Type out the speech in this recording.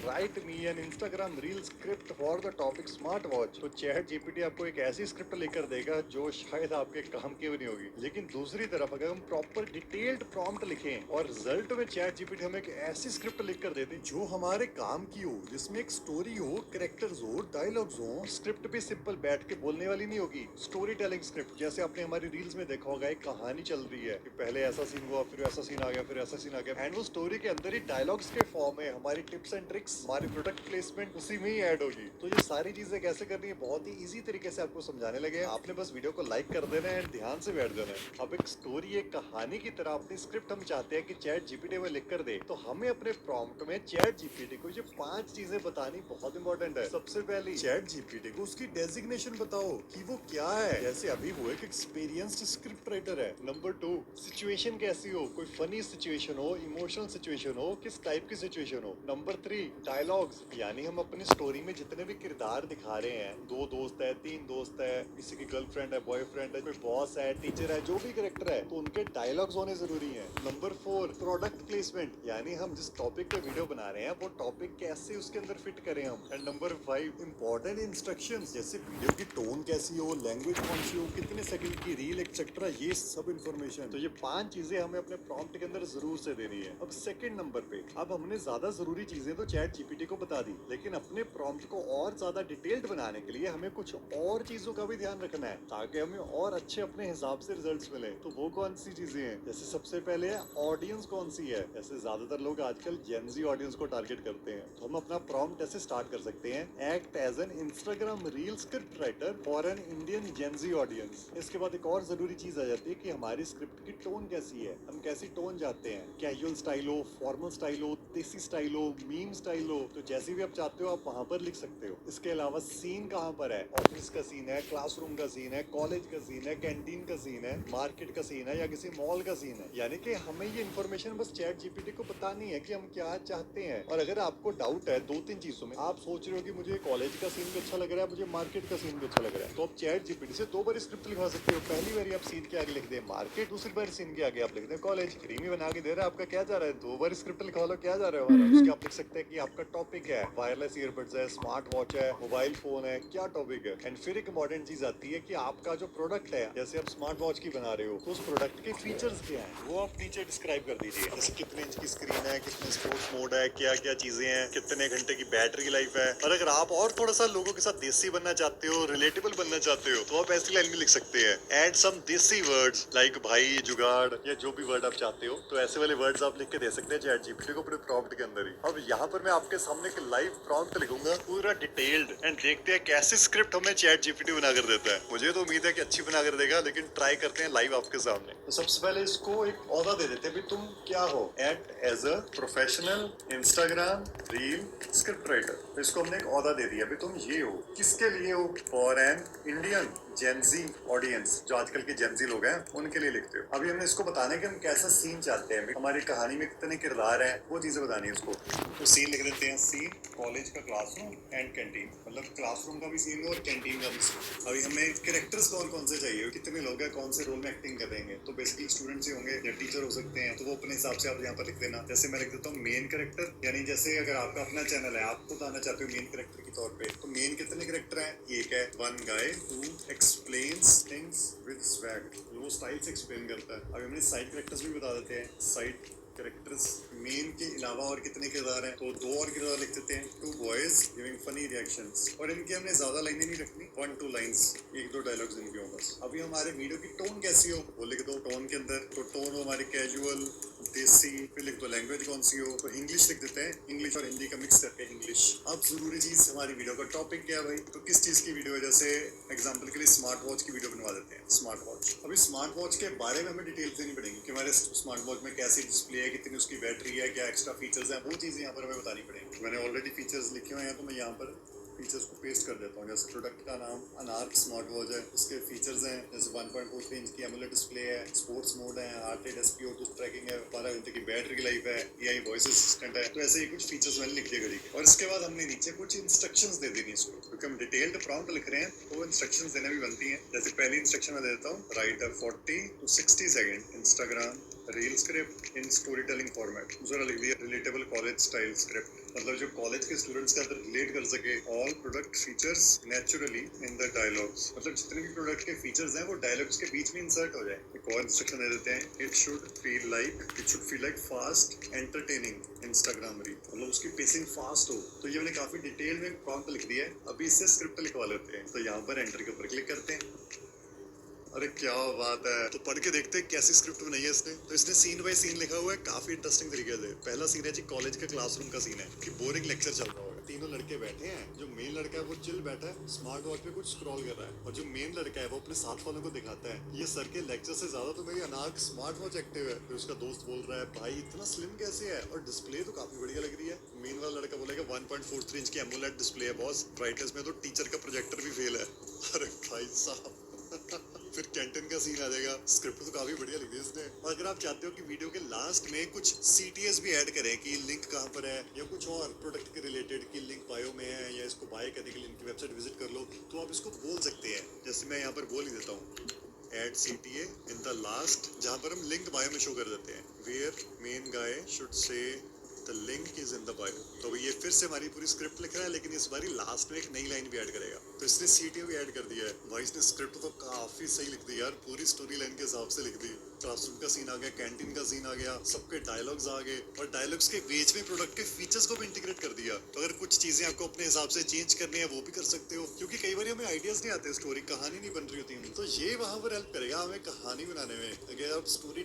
Right me N Instagram reel script for the topic smart watch. तो chat GPT आपको एक ऐसी script लेकर देगा जो शायद आपके काम की भी नहीं होगी। लेकिन दूसरी तरफ अगर हम प्रॉपर डिटेल्ड प्रॉम्प्ट लिखें और रिजल्ट में चैट जीपीटी हमें एक ऐसी स्क्रिप्ट लिख कर दे दे जो हमारे काम की हो, जिसमें एक स्टोरी हो, कैरेक्टर्स हो, डायलॉग्स हो। स्क्रिप्ट भी सिंपल बैठ के बोलने वाली नहीं होगी, स्टोरी टेलिंग स्क्रिप्ट। जैसे आपने हमारी रील्स में देखा होगा, एक कहानी चल रही है कि पहले ऐसा सीन हुआ, फिर ऐसा सीन आ गया, फिर ऐसा सीन आ गया, एंड वो स्टोरी के अंदर ही डायलॉग्स के फॉर्म में हमारी टिप्स एंड ट्रिक्स, हमारी प्रोडक्ट प्लेसमेंट उसी में ही ऐड होगी। तो ये सारी चीजें कैसे करनी है बहुत ही इजी तरीके से आपको समझाने लगे। आपने बस वीडियो को लाइक कर देना है एंड ध्यान से बैठ जाना है। अब एक स्टोरी, एक कहानी की तरह अपनी स्क्रिप्ट हम चाहते हैं कि चैट जीपीटी में लिख कर दे, तो हमें अपने प्रॉम्प्ट में चैट जीपीटी को ये 5 चीजें बतानी बहुत इंपॉर्टेंट है। सबसे पहली, चैट जीपीटी को उसकी डेजिग्नेशन बताओ कि वो क्या है। जैसे अभी वो एक एक्सपीरियंस्ड स्क्रिप्ट राइटर है। नंबर 2, सिचुएशन कैसी हो, कोई फनी सिचुएशन हो, इमोशनल सिचुएशन हो, किस टाइप की सिचुएशन हो। नंबर 3, डायलॉग्स, यानी हम अपनी स्टोरी में जितने भी किरदार दिखा रहे हैं, 2 दोस्त है, 3 दोस्त है, किसी की गर्लफ्रेंड है, बॉयफ्रेंड है, कोई बॉस है, टीचर है, जो भी कैरेक्टर है, तो उनके डायलॉग्स होने जरूरी हैं। नंबर 4, प्रोडक्ट प्लेसमेंट, यानी हम जिस टॉपिक पे वीडियो बना रहे हैं वो टॉपिक कैसे उसके अंदर फिट करें हम। एंड नंबर 5, इंपॉर्टेंट इंस्ट्रक्शंस, जैसे वीडियो की टोन कैसी हो, लैंग्वेज कौन सी हो, कितने सेकंड की रील एक्सेट्रा, ये सब इन्फॉर्मेशन। तो ये 5 चीजें हमें अपने प्रॉम्प्ट के अंदर जरूर से देनी है। अब सेकंड नंबर पे, अब हमने ज्यादा जरूरी चीजें तो चैट जीपीटी को बता दी, लेकिन अपने प्रॉम्प्ट को और ज्यादा डिटेल्ड बनाने के लिए हमें कुछ और चीजों का भी ध्यान रखना है ताकि हमें और अच्छे अपने हिसाब से रिजल्ट्स मिले। तो वो कौन सी चीजें हैं? जैसे सबसे पहले है ऑडियंस कौन सी है। जैसे ज्यादातर लोग आजकल जेनजी ऑडियंस को टारगेट करते हैं, तो हम अपना प्रॉम्प्ट ऐसे स्टार्ट कर सकते हैं, act as an Instagram reel script writer for an Indian Gen Z audience. इसके बाद एक और जरूरी चीज आ जाती है कि हमारी स्क्रिप्ट की टोन कैसी है, हम कैसी टोन चाहते हैं, कैजुअल स्टाइल हो, फॉर्मल स्टाइल हो, देसी स्टाइल हो, मीम स्टाइल हो, तो जैसी भी आप चाहते हो आप वहां पर लिख सकते हो। इसके अलावा सीन कहाँ पर है, ऑफिस का सीन है, क्लासरूम का सीन है, कॉलेज का सीन है, कैंटीन का सीन है, मार्केट का सीन है, या किसी मॉल का सीन है। यानी कि हमें ये इन्फॉर्मेशन बस चैट जीपीटी को बतानी है कि हम क्या चाहते हैं। और अगर आपको डाउट है 2-3 चीजों में, आप सोच रहे हो कि मुझे कॉलेज का सीन भी अच्छा लग रहा है, मुझे मार्केट का सीन भी अच्छा लग रहा है, तो आप चैट जीपीटी से 2 बार स्क्रिप्ट लिखवा सकते हो। पहली बार आप सीन के आगे लिख दे मार्केट, दूसरी बार सीन के आगे आप लिख दे कॉलेज। क्रीमी बना के दे रहा है, आपका क्या जा रहा है, 2 बार स्क्रिप्ट लिखवा लो, क्या जा रहा है हमारा। उसके आप लिख सकते हैं कि आपका टॉपिक है वायरलेस ईयरबड्स है, स्मार्ट वॉच है, मोबाइल फोन है, क्या टॉपिक है। एंड फिर एक इंपॉर्टेंट चीज आती है कि आपका जो प्रोडक्ट है, जैसे आप स्मार्ट वॉच की बना रहे हो, तो उस प्रोडक्ट के फीचर्स क्या है वो आप नीचे डिस्क्राइब कर दीजिए। जैसे कितने इंच की स्क्रीन है, कितने स्पोर्ट्स मोड है, क्या क्या चीजें हैं, कितने घंटे की बैटरी लाइफ है। और अगर आप और थोड़ा सा लोगों के साथ देसी बनना चाहते हो, रिलेटेबल बनना चाहते हो, तो आप ऐसी लाइन में लिख सकते हैं, एड सम देसी वर्ड्स लाइक भाई, जुगाड़, या जो भी वर्ड आप चाहते हो। तो ऐसे वाले वर्ड्स आप लिख के दे सकते हैं चैट जीपीटी को अपने प्रॉम्प्ट के अंदर ही। अब यहाँ पर मैं आपके सामने एक लाइव प्रॉम्प्ट लिखूंगा पूरा डिटेल्ड, एंड देखते हैं कैसी स्क्रिप्ट हमें चैट जीपीटी बनाकर देता है। मुझे तो उम्मीद है कि अच्छी बनाकर देगा, लेकिन ट्राई करते हैं लाइव आपके सामने। तो सबसे पहले इसको एक ओहदा दे देते हैं, भी तुम क्या हो, act as a professional Instagram reel script writer. तो इसको हमने एक ओहदा दे दिया, भी तुम ये हो, किसके लिए हो, for an Indian Gen Z audience, जो आजकल के जेनजी लोग हैं उनके लिए लिखते हो। अभी हमने इसको बताना है कि हम कैसा सीन चाहते हैं, हमारी कहानी में कितने किरदार हैं, वो चीजें बतानी है उसको। तो सीन लिख देते हैं, सीन कॉलेज का क्लासरूम एंड कैंटीन, मतलब क्लासरूम का भी सीन हो और कैंटीन का भी सीन। अभी हमें कैरेक्टर्स कौन कौन से चाहिए, कितने लोग हैं, कौन से रोल में एक्टिंग करेंगे, तो बेसिकली स्टूडेंट्स ही होंगे या टीचर हो सकते हैं, तो वो अपने हिसाब से आप यहाँ पर लिख देना। जैसे मैं लिख देता हूँ मेन कैरेक्टर, यानी जैसे अगर आपका अपना चैनल है, आप खुद आना चाहते हो मेन कैरेक्टर के तौर पे, तो मेन कितने कैरेक्टर हैं, एक है one guy who explains things with swag, वो स्टाइल से एक्सप्लेन करता है। अभी हमने साइड कैरेक्टर्स भी बता देते हैं, साइड कैरेक्टर्स मेन के अलावा और कितने किरदार हैं, तो 2 और किरदार लिख देते हैं, 2 बॉयज गिविंग फनी रिएक्शंस। और इनके हमने ज्यादा लाइनें नहीं रखनी, 1-2 लाइंस, 1-2 डायलॉग्स इनके हो बस। अभी हमारे वीडियो की टोन कैसी हो वो लिख दो टोन के अंदर, तो टोन हो हमारी कैजुअल, देसी, फिर लिख दो लैंग्वेज कौन सी हो, तो इंग्लिश लिख देते हैं, इंग्लिश और हिंदी का मिक्स करके इंग्लिश। अब जरूरी चीज, हमारी वीडियो का टॉपिक क्या है भाई, तो किस चीज की वीडियो है, जैसे एग्जांपल के लिए स्मार्ट वॉच की वीडियो बनवा देते हैं, स्मार्ट वॉच। अभी स्मार्ट वॉच के बारे में हमें डिटेल्स देनी पड़ेंगी कि हमारे स्मार्ट वॉच में कैसी डिस्प्ले है, कितनी उसकी बैटरी है, क्या एक्स्ट्रा फीचर्स हैं, वो चीजें यहाँ पर हमें बतानी पड़ेंगी। मैंने ऑलरेडी फीचर्स लिखे हुए हैं, तो मैं यहाँ पर फीचर्स को पेस्ट कर देता हूँ। जैसे प्रोडक्ट का नाम अनार्क स्मार्ट वॉच है, इसके फीचर्स हैं जैसे 1.43 इंच की एमोलेड डिस्प्ले है, स्पोर्ट्स मोड है, हार्ट रेट SpO2 ट्रैकिंग है, 12 घंटे की बैटरी लाइफ है, AI वॉइस असिस्टेंट है। तो ऐसे ही कुछ फीचर्स मैंने लिख दिए घड़ी के। और इसके बाद हमने नीचे कुछ इंस्ट्रक्शंस दे देनी इसको, क्योंकि हम डिटेल्ड प्रॉम्प्ट लिख रहे हैं तो वो इंस्ट्रक्शंस देना भी बनती हैं। जैसे पहली इंस्ट्रक्शन में देता हूँ, right a 40 to 60 second Instagram reel script in story telling format, दूसरा लिख दिया रिलेटेबल कॉलेज स्टाइल स्क्रिप्ट, मतलब जो कॉलेज के स्टूडेंट्स के अंदर रिलेट कर सके। All product features naturally in the dialogues, मतलब जितने भी प्रोडक्ट के फीचर्स हैं वो डायलॉग्स के बीच में इंसर्ट हो जाए। एक और इंस्ट्रक्शन दे देते हैं, it should feel like fast entertaining Instagram reel, मतलब उसकी पेसिंग फास्ट हो। तो ये मैंने काफी डिटेल में प्रॉम्प्ट लिख दिया है, अभी इससे स्क्रिप्ट लिखवा लेते हैं। तो यहाँ पर एंटर के ऊपर क्लिक करते हैं। अरे क्या बात है, तो पढ़ के देखते हैं कैसी स्क्रिप्ट बनाई है इसने। तो इसने सीन बाय सीन लिखा हुआ है काफी इंटरेस्टिंग तरीके से। पहला सीन है जी कॉलेज के क्लासरूम का सीन है कि बोरिंग लेक्चर चल रहा होगा, तीनों लड़के बैठे हैं। जो मेन लड़का है वो चिल बैठा है, स्मार्ट वॉच पे कुछ स्क्रॉल कर रहा है, और जो मेन लड़का है वो अपने साथ वालों को दिखाता है ये सर के लेक्चर से ज्यादा तो मेरी अनाक स्मार्ट वॉच एक्टिव है। फिर उसका दोस्त बोल रहा है भाई इतना स्लिम कैसे है, और डिस्प्ले तो काफी बढ़िया लग रही है। मेन वाला लड़का बोलेगा 1.43 इंच की एमोलेड डिस्प्ले है बॉस, ब्राइटनेस में तो टीचर का प्रोजेक्टर भी फेल है। अरे भाई साहब फिर कैंटीन का सीन आ जाएगा। स्क्रिप्ट तो काफी बढ़िया लिखी है इसने। और अगर आप चाहते हो कि वीडियो के लास्ट में कुछ CTS भी ऐड करें कि लिंक कहाँ पर है, या कुछ और प्रोडक्ट के रिलेटेड कि लिंक बायो में है, या इसको बाय करने के लिए इनकी वेबसाइट विजिट कर लो, तो आप इसको बोल सकते हैं। जैसे मैं यहाँ पर बोल ही देता हूँ, add CTA in the last, जहाँ पर हम लिंक बायो में शो कर देते हैं, where main guy should say the link is in the bio. तो ये फिर से हमारी पूरी स्क्रिप्ट लिख रहा है, लेकिन इस बारी लास्ट में एक नई लाइन भी ऐड करेगा। तो इसने CTA भी ऐड कर दिया है भाई। इसने स्क्रिप्ट तो काफी सही लिख दी यार, पूरी स्टोरी लाइन के हिसाब से लिख दी। क्लासरूम का सीन आ गया, कैंटीन का सीन आ गया, सबके डायलॉग्स आ गए, और डायलॉग्स के बीच में प्रोडक्ट के फीचर्स को भी इंटीग्रेट कर दिया। तो अगर कुछ चीजें आपको अपने हिसाब से चेंज करनी है वो भी कर सकते हो, क्योंकि कई बार हमें आइडियाज नहीं आते, स्टोरी कहानी नहीं बन रही होती, तो ये वहां पर हेल्प करेगा हमें कहानी बनाने में। अगर आप स्टोरी